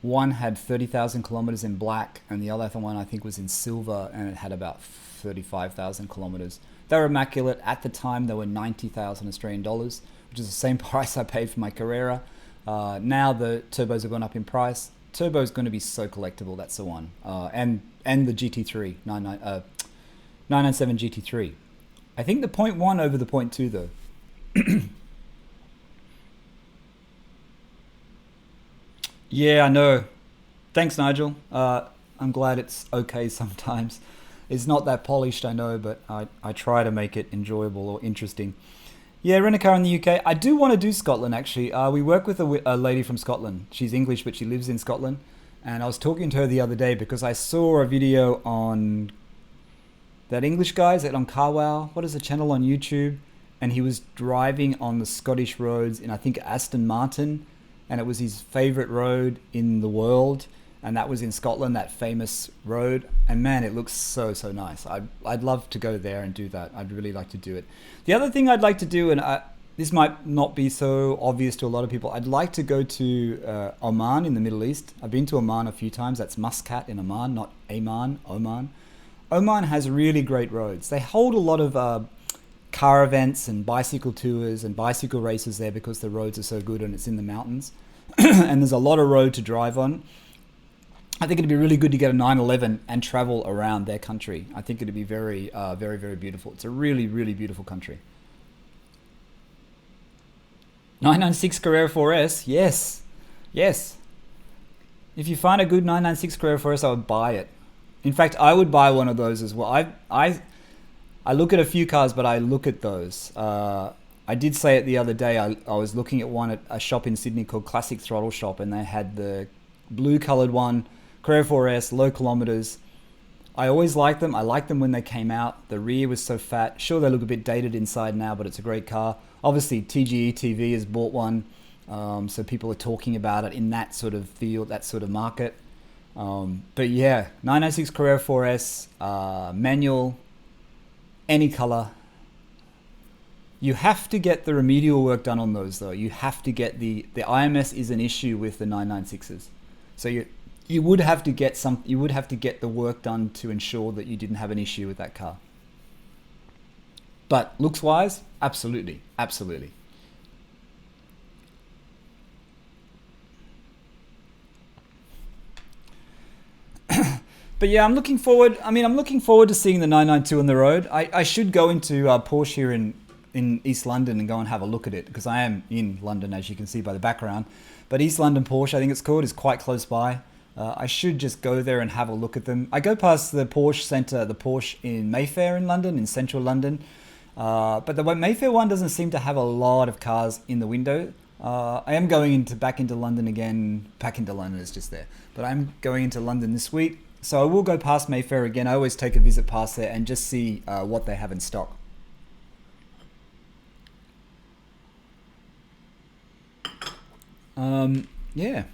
One had 30,000 kilometers in black, and the other one I think was in silver, and it had about 35,000 kilometers. They were immaculate. At the time, they were 90,000 Australian dollars, which is the same price I paid for my Carrera. Now the turbos have gone up in price. Turbo is going to be so collectible. That's the one. And the GT3 997 GT3. I think the point one over the point two though. Yeah, I know. Thanks, Nigel. I'm glad it's okay sometimes. It's not that polished, I know, but I try to make it enjoyable or interesting. Yeah, rent a car in the UK. I do want to do Scotland, actually. We work with a lady from Scotland. She's English, but she lives in Scotland. And I was talking to her the other day because I saw a video on that English guy, is it on Carwow? What is the channel on YouTube? And he was driving on the Scottish roads in, I think, Aston Martin. And it was his favorite road in the world. And that was in Scotland, that famous road. And man, it looks so nice. I'd love to go there and do that. I'd really like to do it. The other thing I'd like to do, and this might not be so obvious to a lot of people, I'd like to go to Oman in the Middle East. I've been to Oman a few times. That's Muscat in Oman, not Amman, Oman. Oman has really great roads. They hold a lot of car events and bicycle tours and bicycle races there because the roads are so good and it's in the mountains. And there's a lot of road to drive on. I think it'd be really good to get a 911 and travel around their country. I think it'd be very, very beautiful. It's a really, really beautiful country. 996 Carrera 4S, yes. If you find a good 996 Carrera 4S, I would buy it. In fact, I would buy one of those as well. I look at a few cars, but I look at those. I did say it the other day. I was looking at one at a shop in Sydney called Classic Throttle Shop, and they had the blue colored one, Carrera 4S, low kilometers. I always liked them. I liked them when they came out. The rear was so fat. Sure, they look a bit dated inside now, but it's a great car. Obviously, TGE TV has bought one, so people are talking about it in that sort of field, that sort of market. But yeah, 996 Carrera 4S, manual, any color. You have to get the remedial work done on those though. You have to get the IMS is an issue with the 996s. So you would have to get the work done to ensure that you didn't have an issue with that car. But looks wise, absolutely. But yeah, I'm looking forward to seeing the 992 on the road. I should go into Porsche here in East London and go and have a look at it because I am in London, as you can see by the background. But East London Porsche, I think it's called, is quite close by. I should just go there and have a look at them. I go past the Porsche Centre, the Porsche in Mayfair in London, in central London. But the Mayfair one doesn't seem to have a lot of cars in the window. I am going back into London again. Back into London is just there. But I'm going into London this week. So I will go past Mayfair again. I always take a visit past there and just see what they have in stock. Yeah.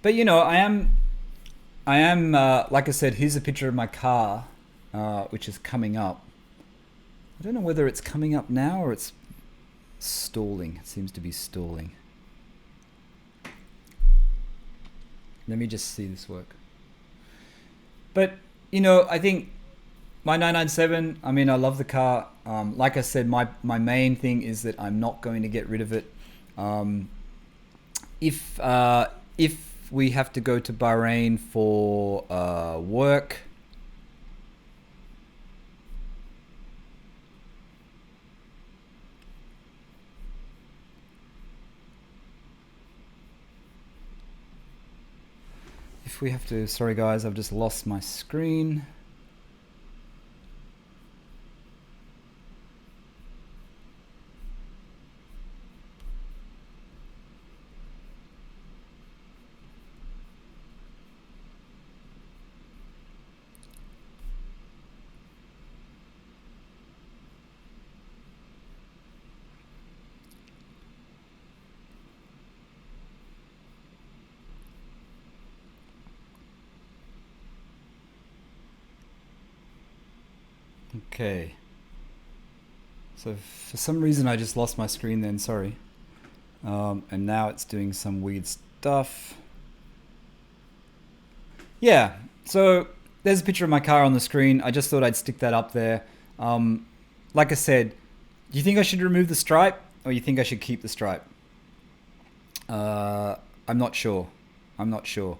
But you know, I am like I said, here's a picture of my car, which is coming up. I don't know whether it's coming up now or it's stalling. It seems to be stalling. Let me just see this work. But you know, I think my 997, I mean, I love the car. Like I said, my main thing is that I'm not going to get rid of it. If we have to go to Bahrain for work, if we have to, sorry guys, I've just lost my screen. Okay. So for some reason I just lost my screen then, sorry. And now it's doing some weird stuff. Yeah, so there's a picture of my car on the screen. I just thought I'd stick that up there. Like I said, do you think I should remove the stripe or you think I should keep the stripe? I'm not sure. I'm not sure.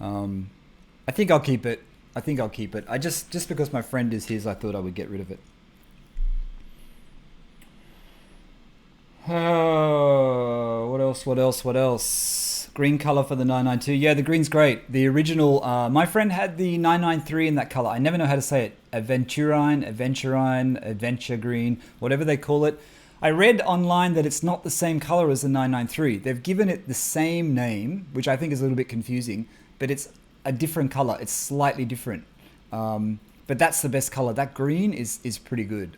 I think I'll keep it. I think I'll keep it. I just because my friend is his, I thought I would get rid of it. What else? What else? What else? Green color for the 992. Yeah, the green's great. The original, my friend had the 993 in that color. I never know how to say it. Aventurine, Adventure Green, whatever they call it. I read online that it's not the same color as the 993. They've given it the same name, which I think is a little bit confusing, but it's a different color. It's slightly different. But that's the best color. That green is pretty good.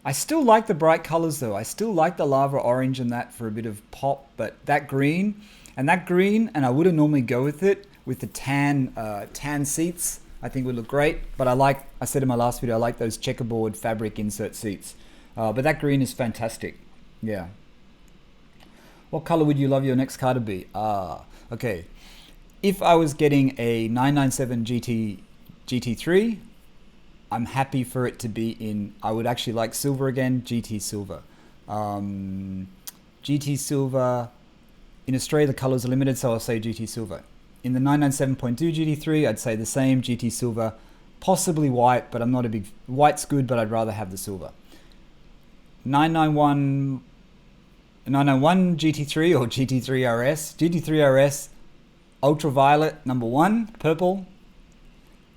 I still like the bright colors though. I still like the lava orange and that for a bit of pop, but that green, and I wouldn't normally go with it, with the tan seats, I think would look great. But I said in my last video, I like those checkerboard fabric insert seats. But that green is fantastic. Yeah. What color would you love your next car to be? Okay. If I was getting a 997 GT3, I'm happy for it to be in, I would actually like silver again, GT silver. GT silver, in Australia the colors are limited, so I'll say GT silver. In the 997.2 GT3, I'd say the same, GT silver, possibly white, but I'm not a big, white's good, but I'd rather have the silver. 991 GT3 or GT3 RS. GT3 RS, ultraviolet, number 1, purple,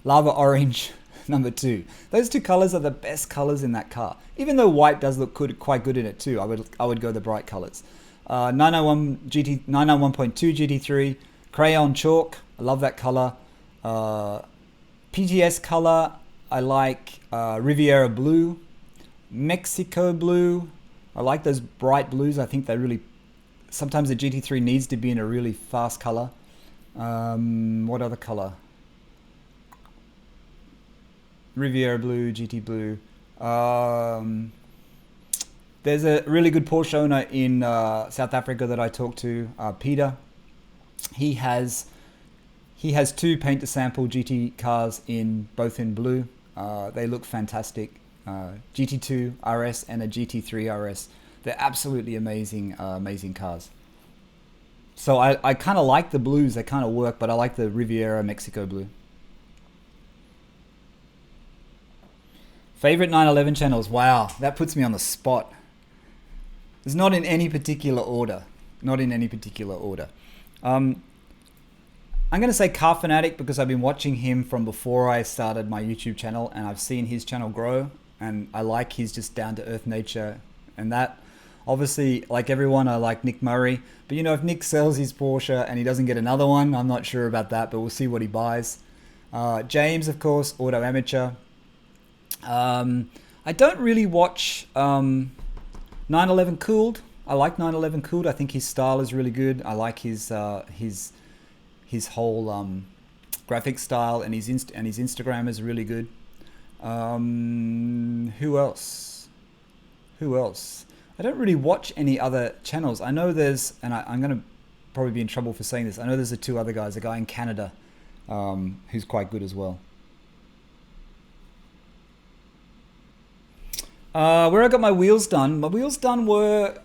lava orange, number 2. Those two colors are the best colors in that car. Even though white does look quite good in it too, I would go the bright colors. 991.2 GT3, crayon chalk, I love that color. PTS color, I like Riviera blue, Mexico blue. I like those bright blues. I think they really, sometimes the GT3 needs to be in a really fast color. What other color? Riviera blue, GT blue. There's a really good Porsche owner in South Africa that I talked to, Peter. He has 2 paint to sample GT cars both in blue. They look fantastic. GT2 RS and a GT3 RS. They're absolutely amazing, amazing cars. So I kind of like the blues. They kind of work, but I like the Riviera Mexico blue. Favorite 911 channels? Wow, that puts me on the spot. It's not in any particular order. Not in any particular order. I'm going to say Car Fanatic because I've been watching him from before I started my YouTube channel, and I've seen his channel grow, and I like his just down-to-earth nature. And that, obviously, like everyone, I like Nick Murray. But if Nick sells his Porsche and he doesn't get another one, I'm not sure about that, but we'll see what he buys. James, of course, Auto Amateur. I don't really watch 911 Cooled. I like 911 Cooled. I think his style is really good. I like his whole graphic style, and his Instagram is really good. Who else? I don't really watch any other channels. I know there's, and I'm going to probably be in trouble for saying this, I know there's the 2 other guys, a guy in Canada who's quite good as well. Where I got my wheels done were,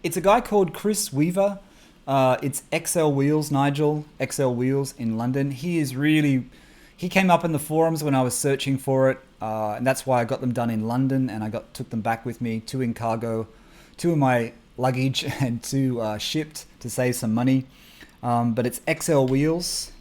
it's a guy called Chris Weaver. It's XL Wheels, Nigel, XL Wheels in London. He came up in the forums when I was searching for it, and that's why I got them done in London, and I took them back with me, 2 in cargo, 2 in my luggage, and 2 shipped to save some money. But it's XL Wheels.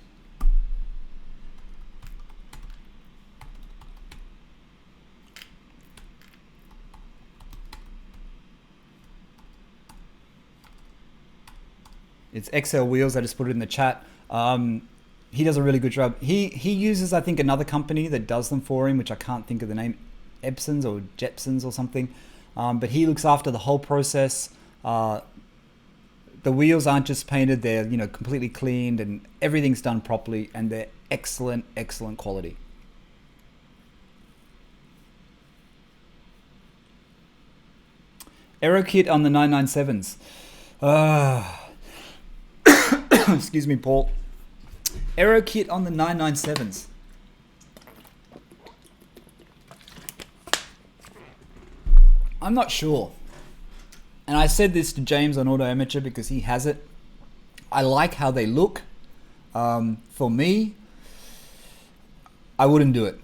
It's XL Wheels. I just put it in the chat. He does a really good job. He uses, I think, another company that does them for him, which I can't think of the name, Epsons or Jepsons or something. But he looks after the whole process. The wheels aren't just painted; they're completely cleaned, and everything's done properly, and they're excellent quality. Aero kit on the 997s. Excuse me, Paul. Aero kit on the 997s. I'm not sure. And I said this to James on Auto Amateur because he has it. I like how they look. For me, I wouldn't do it.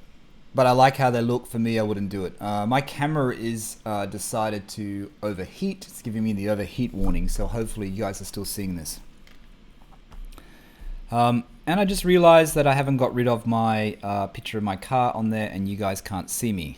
But I like how they look. For me, I wouldn't do it. My camera is decided to overheat. It's giving me the overheat warning. So hopefully you guys are still seeing this. And I just realized that I haven't got rid of my picture of my car on there and you guys can't see me.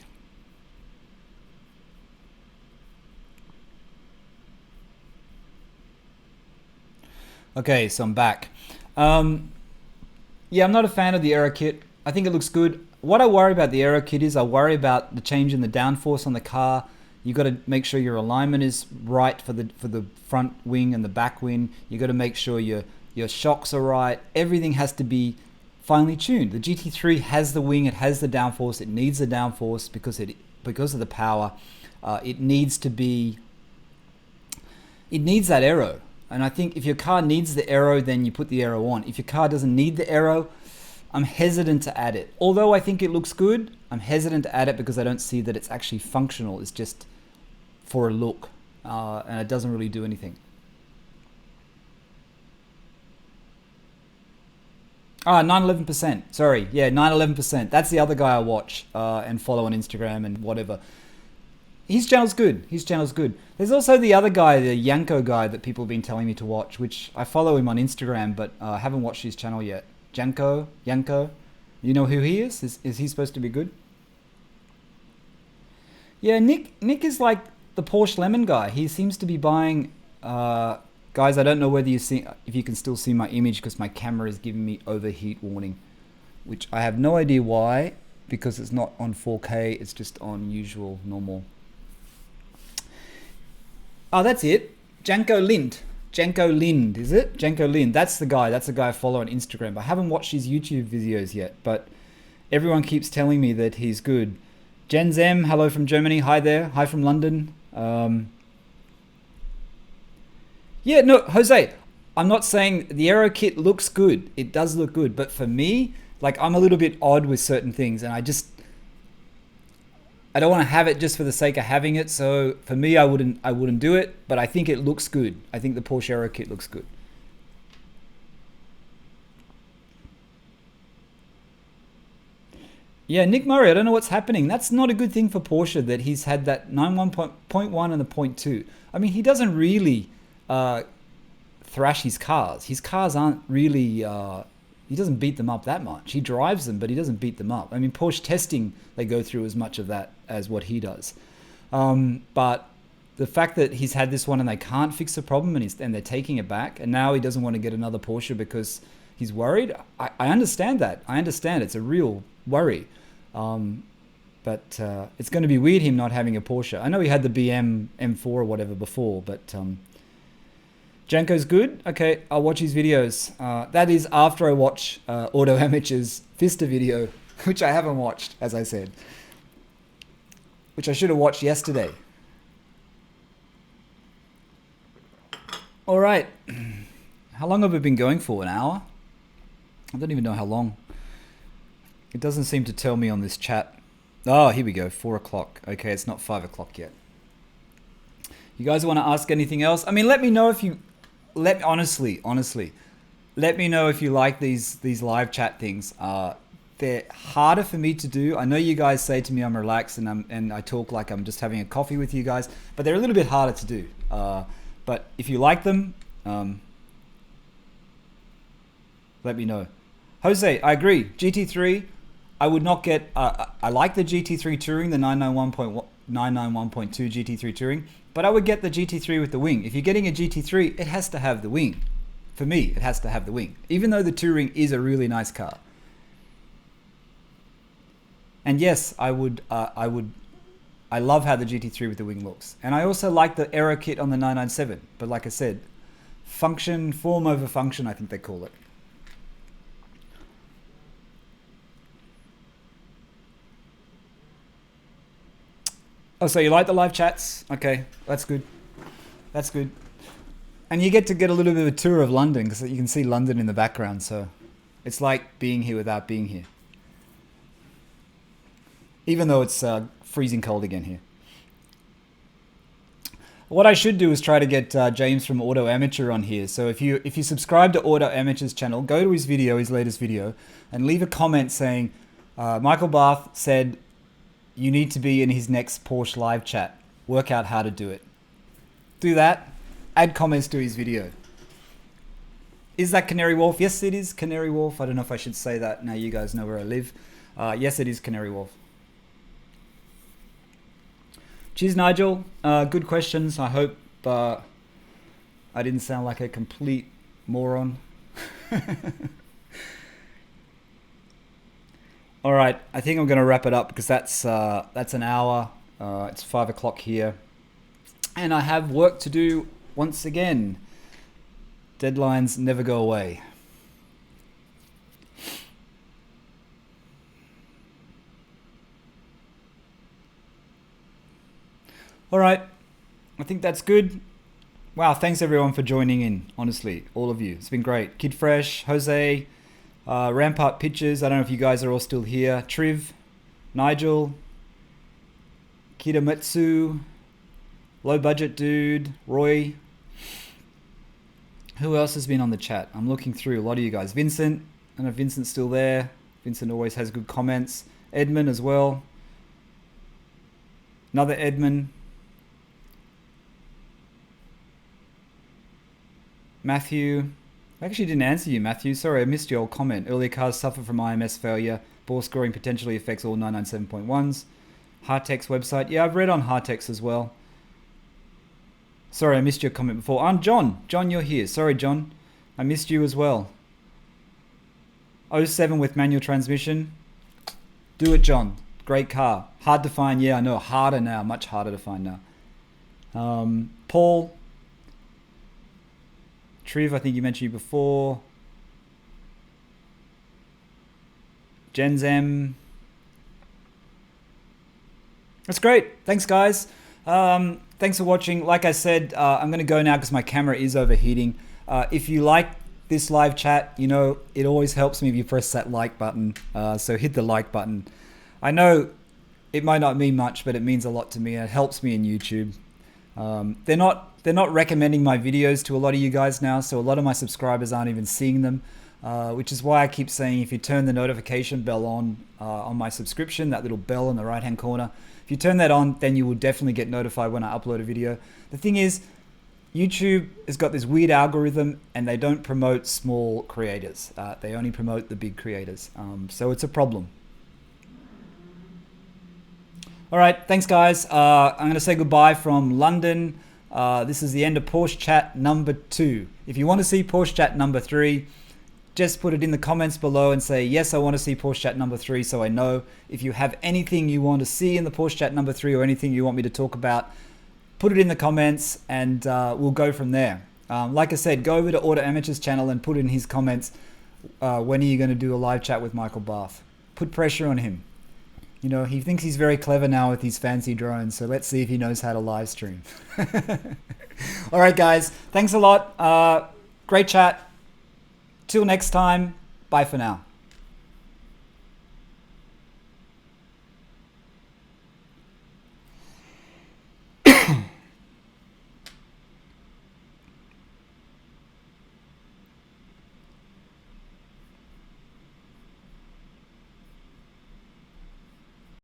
Okay, so I'm back. Yeah, I'm not a fan of the Aero kit. I think it looks good. What I worry about the Aero kit is I worry about the change in the downforce on the car. You got to make sure your alignment is right for the front wing and the back wing. You got to make sure your shocks are right. Everything has to be finely tuned. The GT3 has the wing, it has the downforce. It needs the downforce because of the power. It needs that aero. And I think if your car needs the aero, then you put the aero on. If your car doesn't need the aero, I'm hesitant to add it. Although I think it looks good, I'm hesitant to add it because I don't see that it's actually functional. It's just for a look, and it doesn't really do anything. 911%. Sorry, yeah, 911%. That's the other guy I watch and follow on Instagram and whatever. His channel's good. His channel's good. There's also the other guy, the Yanko guy that people have been telling me to watch, which I follow him on Instagram, but I haven't watched his channel yet. Yanko. You know who he is? Is he supposed to be good? Yeah, Nick is like the Porsche Lemon guy. He seems to be buying... guys, I don't know whether if you can still see my image because my camera is giving me overheat warning, which I have no idea why, because it's not on 4K, it's just on usual, normal. Oh, that's it. Janko Lind, is it? Janko Lind. That's the guy I follow on Instagram. I haven't watched his YouTube videos yet, but everyone keeps telling me that he's good. Jen Zem, hello from Germany. Hi there. Hi from London. Yeah, no, Jose, I'm not saying the Aero kit looks good. It does look good. But for me, like, I'm a little bit odd with certain things, and I don't want to have it just for the sake of having it. So for me, I wouldn't do it, but I think it looks good. I think the Porsche Aero kit looks good. Yeah, Nick Murray, I don't know what's happening. That's not a good thing for Porsche that he's had that 9.1 and the 0.2. I mean, he doesn't really thrash his cars. His cars aren't really... he doesn't beat them up that much. He drives them, but he doesn't beat them up. I mean, Porsche testing, they go through as much of that as what he does. But the fact that he's had this one and they can't fix the problem and they're taking it back, and now he doesn't want to get another Porsche because he's worried, I understand that. I understand it's a real worry. But it's going to be weird him not having a Porsche. I know he had the BM M4 or whatever before, but... Janko's good. Okay, I'll watch his videos. That is after I watch Auto Amateur's Vista video, which I haven't watched, as I said. Which I should have watched yesterday. All right. How long have we been going for? An hour? I don't even know how long. It doesn't seem to tell me on this chat. Oh, here we go. 4 o'clock. Okay, it's not 5 o'clock yet. You guys want to ask anything else? I mean, let me know if you... honestly, let me know if you like these live chat things. They're harder for me to do. I know you guys say to me I'm relaxed and I talk like I'm just having a coffee with you guys, but they're a little bit harder to do. But if you like them, let me know. Jose, I agree. GT3, I would not get... I like the GT3 Touring, the 991.2 GT3 Touring, but I would get the GT3 with the wing. If you're getting a GT3, it has to have the wing. For me, it has to have the wing, even though the Touring is a really nice car. And yes, I love how the GT3 with the wing looks. And I also like the Aero kit on the 997. But like I said, form over function, I think they call it. Oh, so you like the live chats? Okay, that's good. That's good. And you get to get a little bit of a tour of London because you can see London in the background. So it's like being here without being here. Even though it's freezing cold again here. What I should do is try to get James from Auto Amateur on here. So if you subscribe to Auto Amateur's channel, go to his video, his latest video, and leave a comment saying, Michael Barth said you need to be in his next Porsche live chat. Work out how to do it. Do that. Add comments to his video. Is that Canary Wharf? Yes, it is Canary Wharf. I don't know if I should say that. Now you guys know where I live. Yes, it is Canary Wharf. Cheers, Nigel. Good questions. I hope I didn't sound like a complete moron. All right, I think I'm going to wrap it up because that's an hour. It's 5 o'clock here, and I have work to do once again. Deadlines never go away. All right, I think that's good. Wow, thanks everyone for joining in, honestly, all of you. It's been great. Kid Fresh, Jose, Rampart Pictures, I don't know if you guys are all still here. Triv, Nigel, Kitametsu, Low Budget Dude, Roy. Who else has been on the chat? I'm looking through a lot of you guys. Vincent, I don't know if Vincent's still there. Vincent always has good comments. Edmund as well. Another Edmund. Matthew, I actually didn't answer you, Matthew. Sorry, I missed your comment. Earlier cars suffer from IMS failure. Bore scoring potentially affects all 997.1s. Hartex website. Yeah, I've read on Hartex as well. Sorry, I missed your comment before. I'm John. John, you're here. Sorry, John. I missed you as well. 07 with manual transmission. Do it, John. Great car. Hard to find. Yeah, I know. Harder now. Much harder to find now. Paul. Triv, I think you mentioned you before. Genzem. That's great. Thanks, guys. Thanks for watching. Like I said, I'm going to go now because my camera is overheating. If you like this live chat, you know, it always helps me if you press that like button. So hit the like button. I know it might not mean much, but it means a lot to me. It helps me in YouTube. They're not recommending my videos to a lot of you guys now, so a lot of my subscribers aren't even seeing them, which is why I keep saying if you turn the notification bell on my subscription, that little bell in the right hand corner, if you turn that on, then you will definitely get notified when I upload a video. The thing is, YouTube has got this weird algorithm and they don't promote small creators. They only promote the big creators, so it's a problem. All right, thanks guys. I'm going to say goodbye from London. This is the end of Porsche Chat number 2. If you want to see Porsche Chat number 3, just put it in the comments below and say, yes, I want to see Porsche Chat number 3, so I know. If you have anything you want to see in the Porsche Chat number 3 or anything you want me to talk about, put it in the comments and we'll go from there. Like I said, go over to Auto Amateur's channel and put in his comments, when are you going to do a live chat with Michael Barth? Put pressure on him. You know, he thinks he's very clever now with his fancy drones, so let's see if he knows how to live stream. All right, guys. Thanks a lot. Great chat. Till next time. Bye for now.